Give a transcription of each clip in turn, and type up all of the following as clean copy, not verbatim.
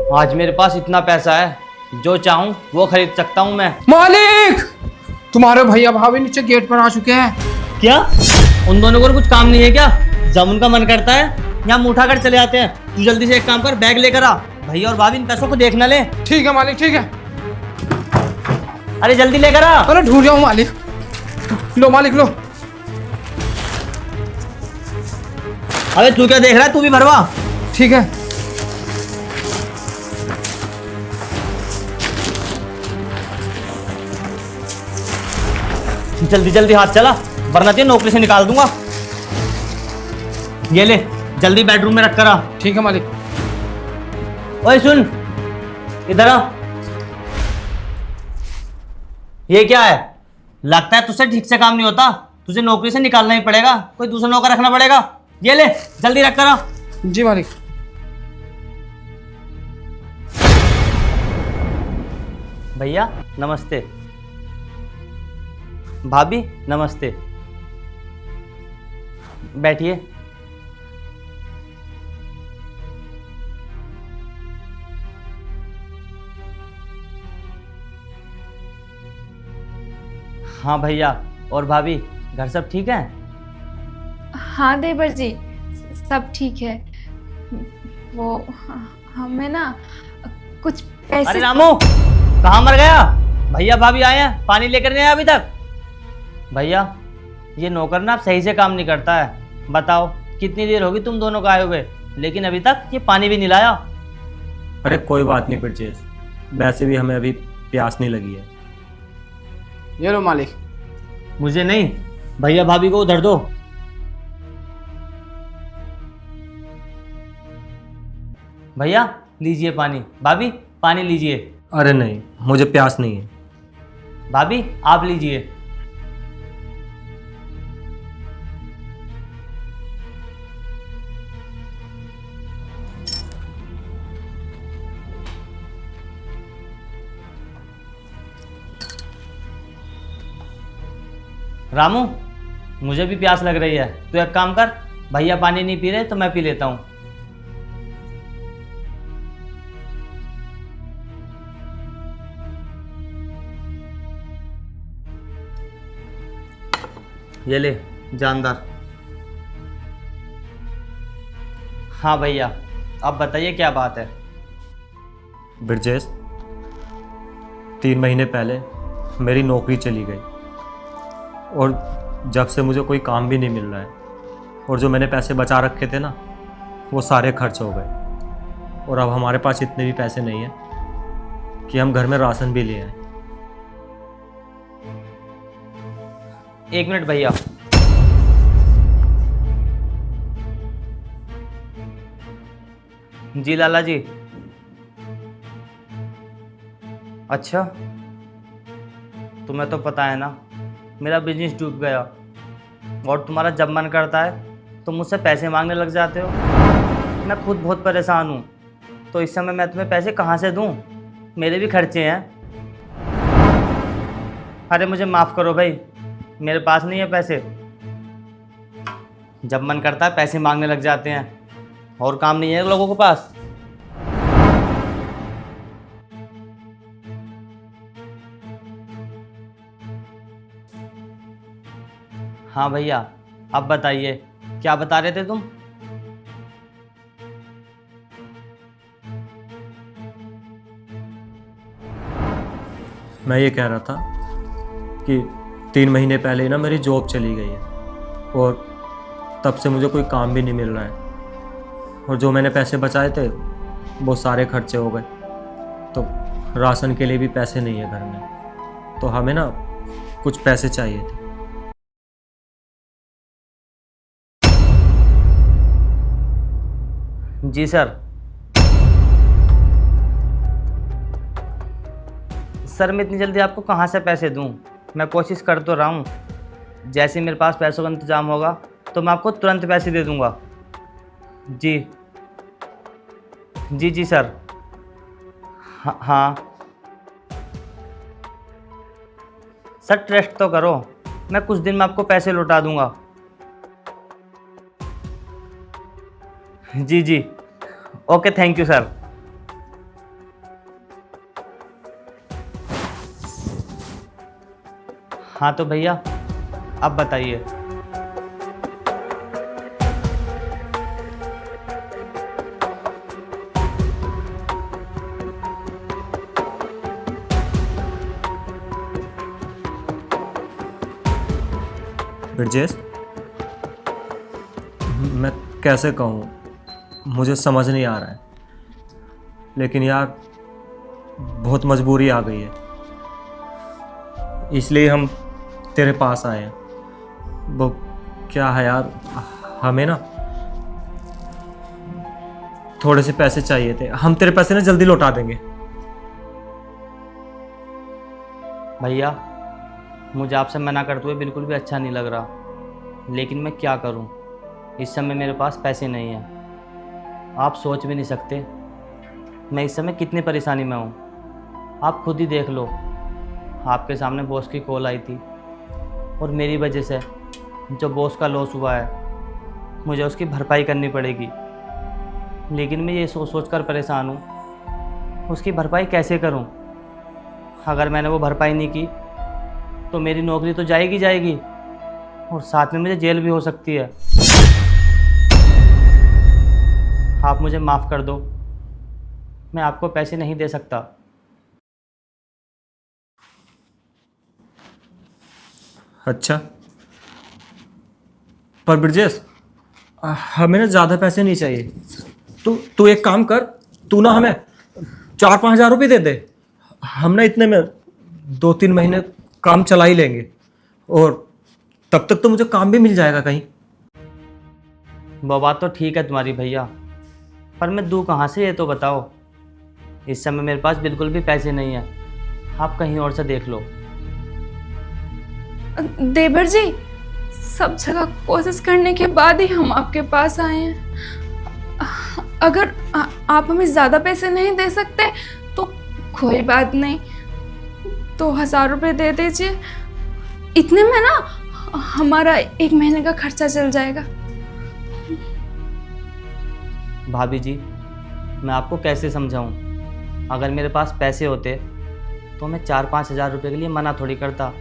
आज मेरे पास इतना पैसा है, जो चाहूँ वो खरीद सकता हूँ मैं। मालिक, तुम्हारे भैया भाभी नीचे गेट पर आ चुके हैं। क्या उन दोनों को कुछ काम नहीं है क्या? जब उनका मन करता है यहाँ मुंह उठाकर चले आते हैं। तू जल्दी से एक काम कर, बैग लेकर आ। भैया और भाभी इन पैसों को देख ना ले। ठीक है मालिक, ठीक है। अरे जल्दी लेकर आ। अरे ढूंढ जाऊँ मालिक। लो मालिक लो। अबे तू क्या देख रहा है, तू भी भरवा। ठीक है। जल्दी जल्दी हाथ चला, वरना तेरी नौकरी से निकाल दूंगा। ये ले, जल्दी बेडरूम में रख कर आ। ठीक है मालिक। ओए सुन, इधर आ। ये क्या है? लगता है तुझसे ठीक से काम नहीं होता, तुझे नौकरी से निकालना ही पड़ेगा, कोई दूसरा नौकर रखना पड़ेगा। ये ले, जल्दी रख कर आ। जी मालिक। भैया नमस्ते, भाभी नमस्ते, बैठिए। हाँ भैया और भाभी, घर सब ठीक है? हाँ देवर जी, सब ठीक है। वो हमें ना कुछ पैसे। अरे रामू, कहाँ मर गया? भैया भाभी आए हैं, पानी लेकर नहीं आया अभी तक। भैया ये नौकर ना अब सही से काम नहीं करता है। बताओ कितनी देर होगी तुम दोनों को आए हुए, लेकिन अभी तक ये पानी भी नहीं लाया। अरे कोई बात नहीं ब्रजेश, वैसे भी हमें अभी प्यास नहीं लगी है। ये लो मालिक। मुझे नहीं, भैया भाभी को उधर दो। भैया लीजिए पानी, भाभी पानी लीजिए। अरे नहीं, मुझे प्यास नहीं है। भाभी आप लीजिए। रामू, मुझे भी प्यास लग रही है, तो एक काम कर, भैया पानी नहीं पी रहे तो मैं पी लेता हूँ। ये ले जानदार। हाँ भैया, अब बताइए क्या बात है? ब्रजेश, 3 महीने पहले मेरी नौकरी चली गई और जब से मुझे कोई काम भी नहीं मिल रहा है, और जो मैंने पैसे बचा रखे थे ना, वो सारे खर्च हो गए। और अब हमारे पास इतने भी पैसे नहीं हैं कि हम घर में राशन भी ले आएं। एक मिनट भैया। जी लाला जी। अच्छा, तुम्हें तो पता है ना मेरा बिजनेस डूब गया, और तुम्हारा जब मन करता है तुम मुझसे पैसे मांगने लग जाते हो। मैं खुद बहुत परेशान हूँ, तो इस समय मैं तुम्हें पैसे कहाँ से दूँ? मेरे भी खर्चे हैं। अरे मुझे माफ़ करो भाई, मेरे पास नहीं है पैसे। जब मन करता है पैसे मांगने लग जाते हैं, और काम नहीं है लोगों के पास। हाँ भैया, अब बताइए क्या बता रहे थे तुम? मैं ये कह रहा था कि 3 महीने पहले ही ना मेरी जॉब चली गई है, और तब से मुझे कोई काम भी नहीं मिल रहा है, और जो मैंने पैसे बचाए थे वो सारे खर्चे हो गए। तो राशन के लिए भी पैसे नहीं है घर में, तो हमें ना कुछ पैसे चाहिए थे। जी सर। सर मैं इतनी जल्दी आपको कहाँ से पैसे दूँ? मैं कोशिश कर तो रहा हूँ, जैसे मेरे पास पैसों का इंतज़ाम होगा तो मैं आपको तुरंत पैसे दे दूँगा। जी जी जी सर। हाँ हाँ सर, ट्रस्ट तो करो, मैं कुछ दिन में आपको पैसे लौटा दूँगा। जी जी, ओके, थैंक यू सर। हाँ तो भैया अब बताइए। ब्रजेश, मैं कैसे कहूँ, मुझे समझ नहीं आ रहा है, लेकिन यार बहुत मजबूरी आ गई है, इसलिए हम तेरे पास आए हैं। वो क्या है यार, हमें ना थोड़े से पैसे चाहिए थे, हम तेरे पैसे ना जल्दी लौटा देंगे। भैया मुझे आपसे मना करते हुए बिल्कुल भी अच्छा नहीं लग रहा, लेकिन मैं क्या करूं, इस समय मेरे पास पैसे नहीं हैं। आप सोच भी नहीं सकते मैं इस समय कितनी परेशानी में हूं। आप खुद ही देख लो, आपके सामने बॉस की कॉल आई थी और मेरी वजह से जो बॉस का लॉस हुआ है मुझे उसकी भरपाई करनी पड़ेगी। लेकिन मैं ये सोच कर परेशान हूँ, उसकी भरपाई कैसे करूँ। अगर मैंने वो भरपाई नहीं की तो मेरी नौकरी तो जाएगी और साथ में मुझे जेल भी हो सकती है। आप मुझे माफ़ कर दो, मैं आपको पैसे नहीं दे सकता। अच्छा, पर ब्रजेश हमें ना ज़्यादा पैसे नहीं चाहिए। तू एक काम कर, तू ना हमें 4-5 हज़ार रुपये दे दे, हम ना इतने में 2-3 महीने काम चला ही लेंगे, और तब तक तो मुझे काम भी मिल जाएगा कहीं। वो बात तो ठीक है तुम्हारी भैया, पर मैं दूँ कहाँ से ये तो बताओ। इस समय मेरे पास बिल्कुल भी पैसे नहीं हैं, आप कहीं और से देख लो। देवर जी, सब जगह कोशिश करने के बाद ही हम आपके पास आए हैं। अगर आप हमें ज़्यादा पैसे नहीं दे सकते तो कोई बात नहीं, 2000 रुपये दे दीजिए। इतने में ना हमारा 1 महीने का खर्चा चल जाएगा। भाभी जी, मैं आपको कैसे समझाऊं। अगर मेरे पास पैसे होते तो मैं 4-5 हज़ार रुपये के लिए मना थोड़ी करता।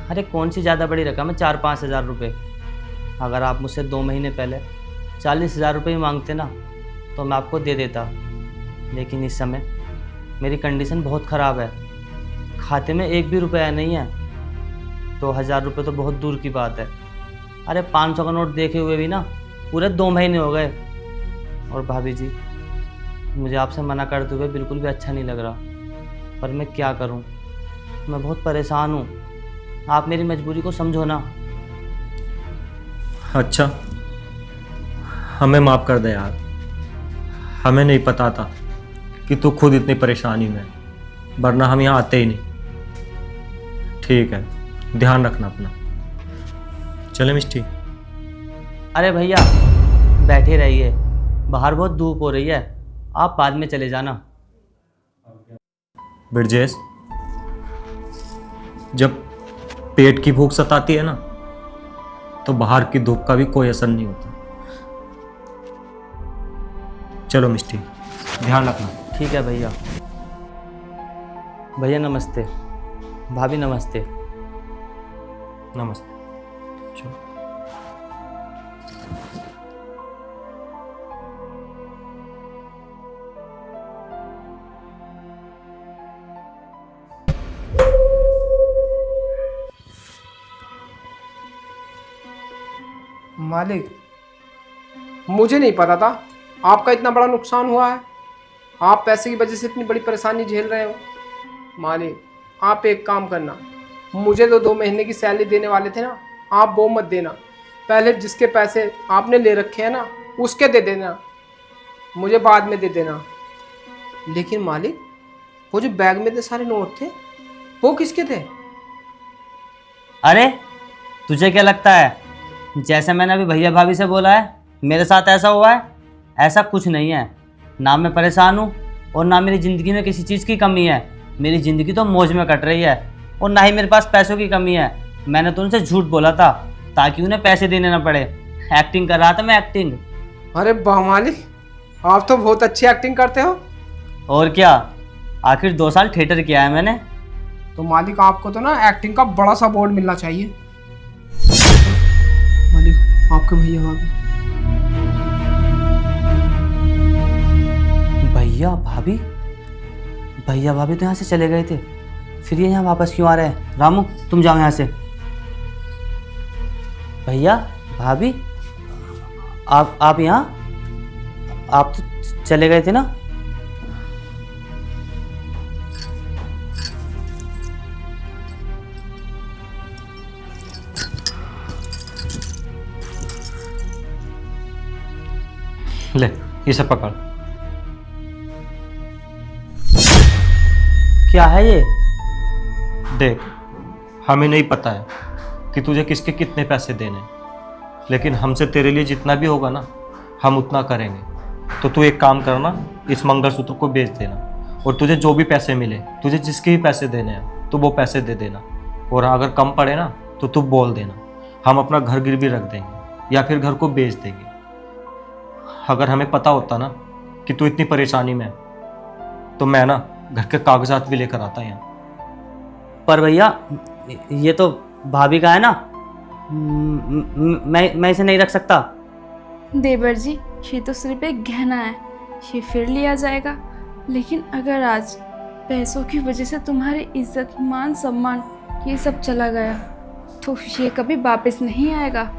अरे कौन सी ज़्यादा बड़ी रकम है 4-5 हज़ार रुपये। अगर आप मुझसे 2 महीने पहले 40,000 रुपये मांगते ना तो मैं आपको दे देता। लेकिन इस समय मेरी कंडीशन बहुत ख़राब है, खाते में 1 भी रुपया नहीं है। 2,000 रुपये तो बहुत दूर की बात है। अरे 500 का नोट देखे हुए भी ना पूरे 2 महीने हो गए। और भाभी जी, मुझे आपसे मना करते हुए बिल्कुल भी अच्छा नहीं लग रहा, पर मैं क्या करूं, मैं बहुत परेशान हूं। आप मेरी मजबूरी को समझो ना। अच्छा, हमें माफ़ कर दे यार, हमें नहीं पता था कि तू खुद इतनी परेशानी में है, वरना हम यहाँ आते ही नहीं। ठीक है, ध्यान रखना अपना। चले मिष्टी। अरे भैया बैठे रहिए, बाहर बहुत धूप हो रही है, आप बाद में चले जाना। ब्रजेश, जब पेट की भूख सताती है ना तो बाहर की धूप का भी कोई असर नहीं होता। चलो मिष्टी, ध्यान रखना। ठीक है भैया। भैया नमस्ते, भाभी नमस्ते। नमस्ते। चलो। मालिक, मुझे नहीं पता था आपका इतना बड़ा नुकसान हुआ है। आप पैसे की वजह से इतनी बड़ी परेशानी झेल रहे हो। मालिक, आप एक काम करना, मुझे तो 2 महीने की सैलरी देने वाले थे ना, आप वो मत देना। पहले जिसके पैसे आपने ले रखे हैं ना उसके दे देना, मुझे बाद में दे देना। लेकिन मालिक, वो जो बैग में इतने सारे नोट थे वो किसके थे? अरे तुझे क्या लगता है जैसे मैंने अभी भैया भाभी से बोला है मेरे साथ ऐसा हुआ है? ऐसा कुछ नहीं है। ना मैं परेशान हूँ और ना मेरी ज़िंदगी में किसी चीज़ की कमी है। मेरी ज़िंदगी तो मौज में कट रही है और ना ही मेरे पास पैसों की कमी है। मैंने तो उनसे झूठ बोला था ताकि उन्हें पैसे देने ना पड़े। एक्टिंग कर रहा था मैं, एक्टिंग। अरे वाह मालिक, आप तो बहुत अच्छी एक्टिंग करते हो। और क्या, आखिर 2 साल थिएटर किया है मैंने। तो मालिक आपको तो ना एक्टिंग का बड़ा सा बोर्ड मिलना चाहिए। मालिक आपके भैया भाभी। भैया भाभी तो यहाँ से चले गए थे, फिर ये यहाँ वापस क्यों आ रहे हैं? रामू तुम जाओ यहाँ से। भैया भाभी आप यहाँ, आप तो चले गए थे ना? ले ये सब पकड़। क्या है ये? देख, हमें नहीं पता है कि तुझे किसके कितने पैसे देने हैं, लेकिन हमसे तेरे लिए जितना भी होगा ना हम उतना करेंगे। तो तू एक काम करना, इस मंगलसूत्र को बेच देना और तुझे जो भी पैसे मिले, तुझे जिसके भी पैसे देने हैं तो वो पैसे दे देना। और अगर कम पड़े ना तो तू बोल देना, हम अपना घर गिरवी रख देंगे या फिर घर को बेच देंगे। अगर हमें पता होता ना कि तू इतनी परेशानी में है तो मैं ना घर के कागजात भी लेकर आता यहाँ। पर भैया ये तो भाभी का है ना, मैं इसे नहीं रख सकता। देवर जी, ये तो सिर्फ एक गहना है, ये फिर लिया जाएगा। लेकिन अगर आज पैसों की वजह से तुम्हारी इज्जत, मान सम्मान ये सब चला गया तो ये कभी वापस नहीं आएगा।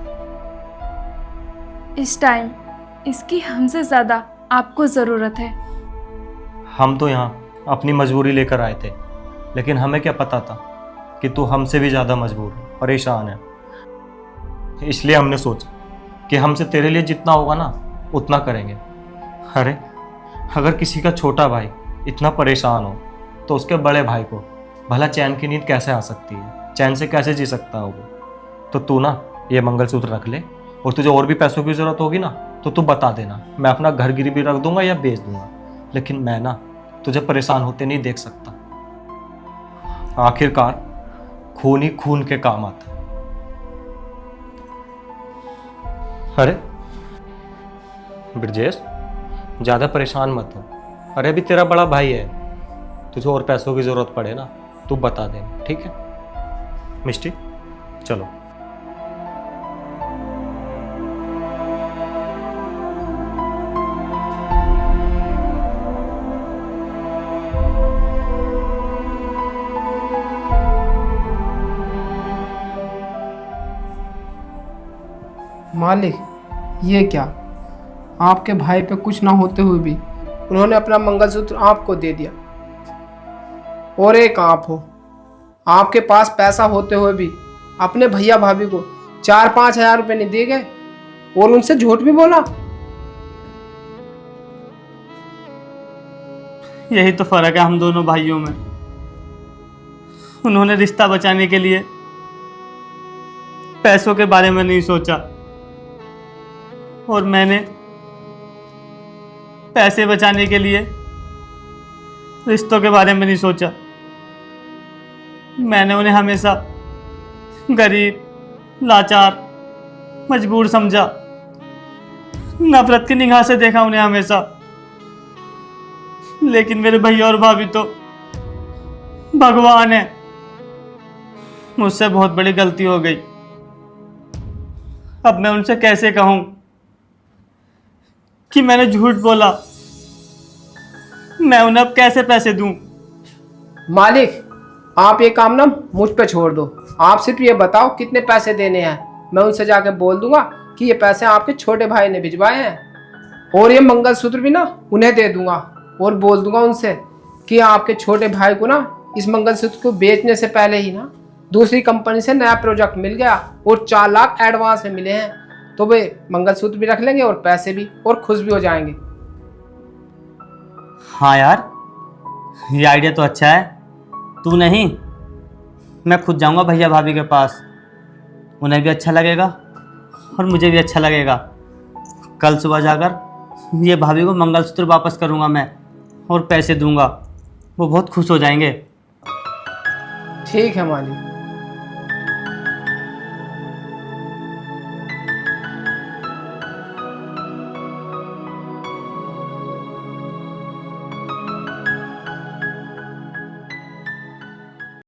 इस टाइम इसकी हमसे ज़्यादा आपको ज़रूरत है। हम तो यहाँ अपनी मजबूरी लेकर आए थे, लेकिन हमें क्या पता था कि तू हमसे भी ज़्यादा मजबूर है, परेशान है। इसलिए हमने सोचा कि हमसे तेरे लिए जितना होगा ना उतना करेंगे। अरे अगर किसी का छोटा भाई इतना परेशान हो तो उसके बड़े भाई को भला चैन की नींद कैसे आ सकती है, चैन से कैसे जी सकता है वो। तो तू ना ये मंगलसूत्र रख ले, और तुझे और भी पैसों की ज़रूरत होगी ना तो तू बता देना, मैं अपना घर गिरवी रख दूंगा या बेच दूंगा। लेकिन मैं ना तुझे परेशान होते नहीं देख सकता। आखिरकार खून ही खून के काम आता है। अरे ब्रजेश, ज़्यादा परेशान मत हो। अरे अभी तेरा बड़ा भाई है, तुझे और पैसों की ज़रूरत पड़े ना तू बता देना, ठीक है? मिष्टी चलो। मालिक ये क्या, आपके भाई पे कुछ ना होते हुए भी उन्होंने अपना मंगलसूत्र आपको दे दिया। और एक आप हो, आपके पास पैसा होते हुए भी अपने भैया भाभी को 4-5 हज़ार रुपये नहीं दिए गए और उनसे झूठ भी बोला। यही तो फर्क है हम दोनों भाइयों में। उन्होंने रिश्ता बचाने के लिए पैसों के बारे में नहीं सोचा, और मैंने पैसे बचाने के लिए रिश्तों के बारे में नहीं सोचा। मैंने उन्हें हमेशा गरीब, लाचार, मजबूर समझा। नफरत की निगाह से देखा उन्हें हमेशा। लेकिन मेरे भैया और भाभी तो भगवान है। मुझसे बहुत बड़ी गलती हो गई। अब मैं उनसे कैसे कहूं कि मैंने झूठ बोला? मैं उन्हें अब कैसे पैसे दूं? मालिक आप ये काम ना मुझ पे छोड़ दो। आप सिर्फ ये बताओ कितने पैसे देने हैं, मैं उनसे जाके बोल दूंगा कि ये पैसे आपके छोटे भाई ने भिजवाए हैं। और ये मंगलसूत्र भी ना उन्हें दे दूंगा और बोल दूंगा उनसे कि आपके छोटे भाई को ना इस मंगलसूत्र को बेचने से पहले ही ना दूसरी कंपनी से नया प्रोजेक्ट मिल गया और 4 लाख एडवांस में मिले हैं। तो वे मंगलसूत्र भी रख लेंगे और पैसे भी, और खुश भी हो जाएंगे। हाँ यार, ये आइडिया तो अच्छा है। तू नहीं, मैं खुद जाऊंगा भैया भाभी के पास। उन्हें भी अच्छा लगेगा और मुझे भी अच्छा लगेगा। कल सुबह जाकर ये भाभी को मंगलसूत्र वापस करूंगा मैं और पैसे दूंगा। वो बहुत खुश हो जाएंगे। ठीक है मालिक।